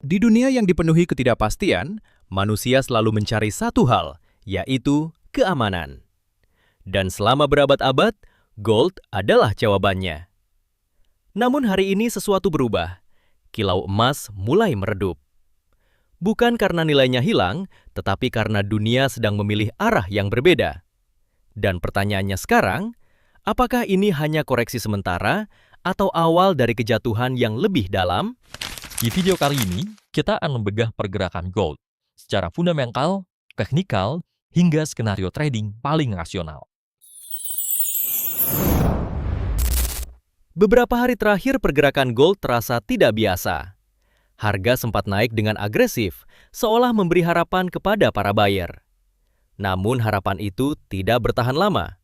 Di dunia yang dipenuhi ketidakpastian, manusia selalu mencari satu hal, yaitu keamanan. Dan selama berabad-abad, gold adalah jawabannya. Namun hari ini sesuatu berubah. Kilau emas mulai meredup. Bukan karena nilainya hilang, tetapi karena dunia sedang memilih arah yang berbeda. Dan pertanyaannya sekarang, apakah ini hanya koreksi sementara atau awal dari kejatuhan yang lebih dalam? Di video kali ini, kita akan membedah pergerakan gold secara fundamental, teknikal, hingga skenario trading paling rasional. Beberapa hari terakhir pergerakan gold terasa tidak biasa. Harga sempat naik dengan agresif, seolah memberi harapan kepada para buyer. Namun harapan itu tidak bertahan lama.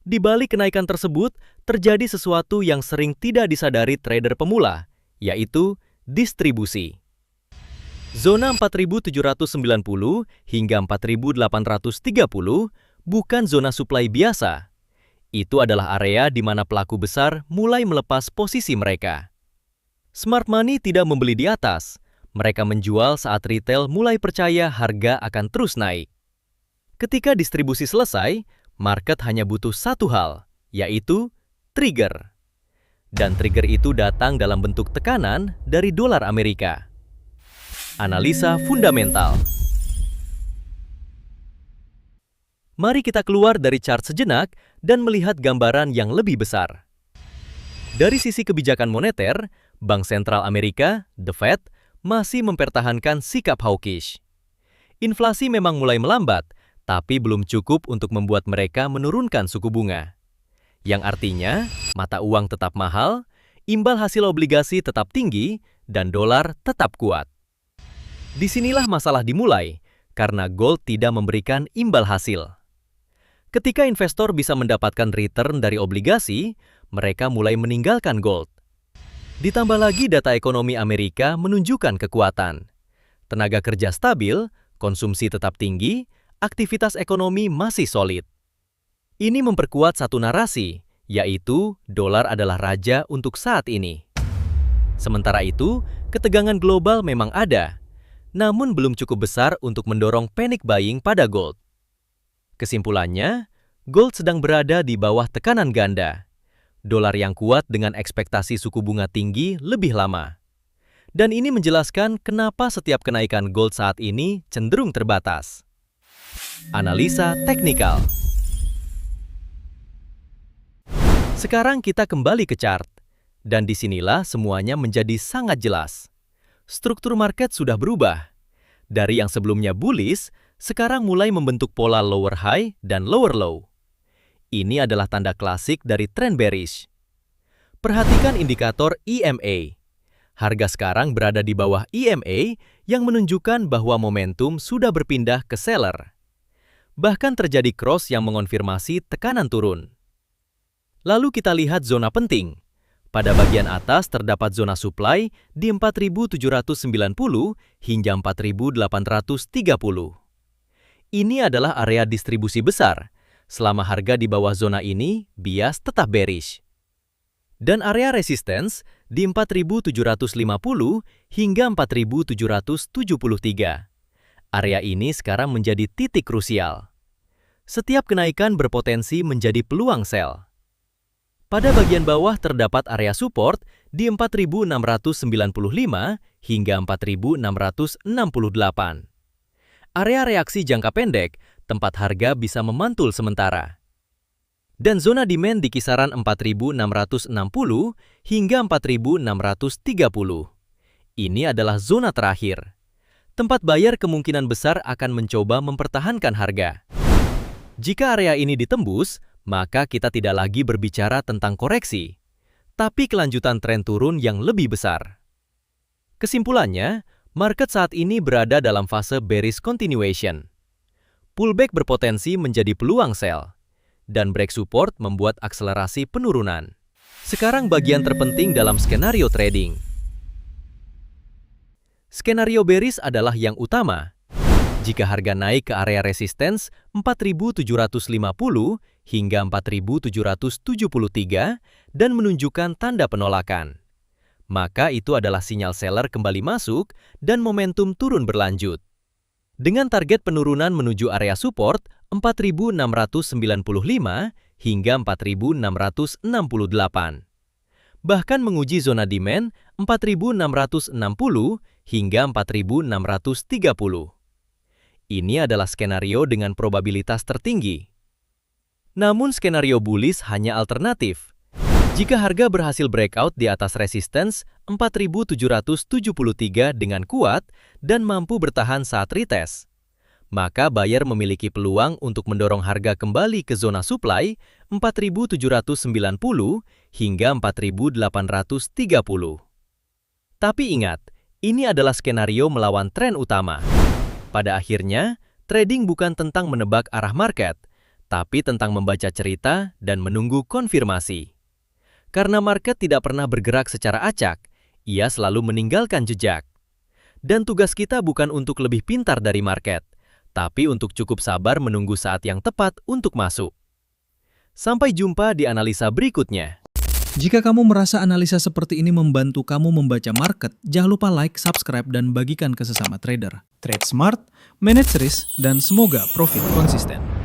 Di balik kenaikan tersebut, terjadi sesuatu yang sering tidak disadari trader pemula, yaitu distribusi. Zona 4.790 hingga 4.830 bukan zona supply biasa. Itu adalah area di mana pelaku besar mulai melepas posisi mereka. Smart money tidak membeli di atas. Mereka menjual saat retail mulai percaya harga akan terus naik. Ketika distribusi selesai, market hanya butuh satu hal, yaitu trigger. Dan trigger itu datang dalam bentuk tekanan dari dolar Amerika. Analisa fundamental. Mari kita keluar dari chart sejenak dan melihat gambaran yang lebih besar. Dari sisi kebijakan moneter, Bank Sentral Amerika, The Fed, masih mempertahankan sikap hawkish. Inflasi memang mulai melambat, tapi belum cukup untuk membuat mereka menurunkan suku bunga. Yang artinya, mata uang tetap mahal, imbal hasil obligasi tetap tinggi, dan dolar tetap kuat. Disinilah masalah dimulai, karena gold tidak memberikan imbal hasil. Ketika investor bisa mendapatkan return dari obligasi, mereka mulai meninggalkan gold. Ditambah lagi data ekonomi Amerika menunjukkan kekuatan. Tenaga kerja stabil, konsumsi tetap tinggi, aktivitas ekonomi masih solid. Ini memperkuat satu narasi, yaitu dolar adalah raja untuk saat ini. Sementara itu, ketegangan global memang ada, namun belum cukup besar untuk mendorong panic buying pada gold. Kesimpulannya, gold sedang berada di bawah tekanan ganda. Dolar yang kuat dengan ekspektasi suku bunga tinggi lebih lama. Dan ini menjelaskan kenapa setiap kenaikan gold saat ini cenderung terbatas. Analisa teknikal. Sekarang kita kembali ke chart, dan disinilah semuanya menjadi sangat jelas. Struktur market sudah berubah. Dari yang sebelumnya bullish, sekarang mulai membentuk pola lower high dan lower low. Ini adalah tanda klasik dari tren bearish. Perhatikan indikator EMA. Harga sekarang berada di bawah EMA yang menunjukkan bahwa momentum sudah berpindah ke seller. Bahkan terjadi cross yang mengonfirmasi tekanan turun. Lalu kita lihat zona penting. Pada bagian atas terdapat zona supply di 4.790 hingga 4.830. Ini adalah area distribusi besar. Selama harga di bawah zona ini, bias tetap bearish. Dan area resistance di 4.750 hingga 4.773. Area ini sekarang menjadi titik krusial. Setiap kenaikan berpotensi menjadi peluang sell. Pada bagian bawah terdapat area support di 4.695 hingga 4.668. Area reaksi jangka pendek, tempat harga bisa memantul sementara. Dan zona demand di kisaran 4.660 hingga 4.630. Ini adalah zona terakhir. Tempat buyer kemungkinan besar akan mencoba mempertahankan harga. Jika area ini ditembus, maka kita tidak lagi berbicara tentang koreksi, tapi kelanjutan tren turun yang lebih besar. Kesimpulannya, market saat ini berada dalam fase bearish continuation. Pullback berpotensi menjadi peluang sell, dan break support membuat akselerasi penurunan. Sekarang bagian terpenting dalam skenario trading. Skenario bearish adalah yang utama. Jika harga naik ke area resistance 4.750 hingga 4.773 dan menunjukkan tanda penolakan. maka itu adalah sinyal seller kembali masuk dan momentum turun berlanjut. Dengan target penurunan menuju area support 4.695 hingga 4.668. Bahkan menguji zona demand 4.660 hingga 4.630. Ini adalah skenario dengan probabilitas tertinggi. Namun skenario bullish hanya alternatif. Jika harga berhasil breakout di atas resistance 4.773 dengan kuat dan mampu bertahan saat retest, maka buyer memiliki peluang untuk mendorong harga kembali ke zona supply 4.790 hingga 4.830. Tapi ingat, ini adalah skenario melawan tren utama. Pada akhirnya, trading bukan tentang menebak arah market, tapi tentang membaca cerita dan menunggu konfirmasi. Karena market tidak pernah bergerak secara acak, ia selalu meninggalkan jejak. Dan tugas kita bukan untuk lebih pintar dari market, tapi untuk cukup sabar menunggu saat yang tepat untuk masuk. Sampai jumpa di analisa berikutnya. Jika kamu merasa analisa seperti ini membantu kamu membaca market, jangan lupa like, subscribe, dan bagikan ke sesama trader. Trade smart, manage risk, dan semoga profit konsisten.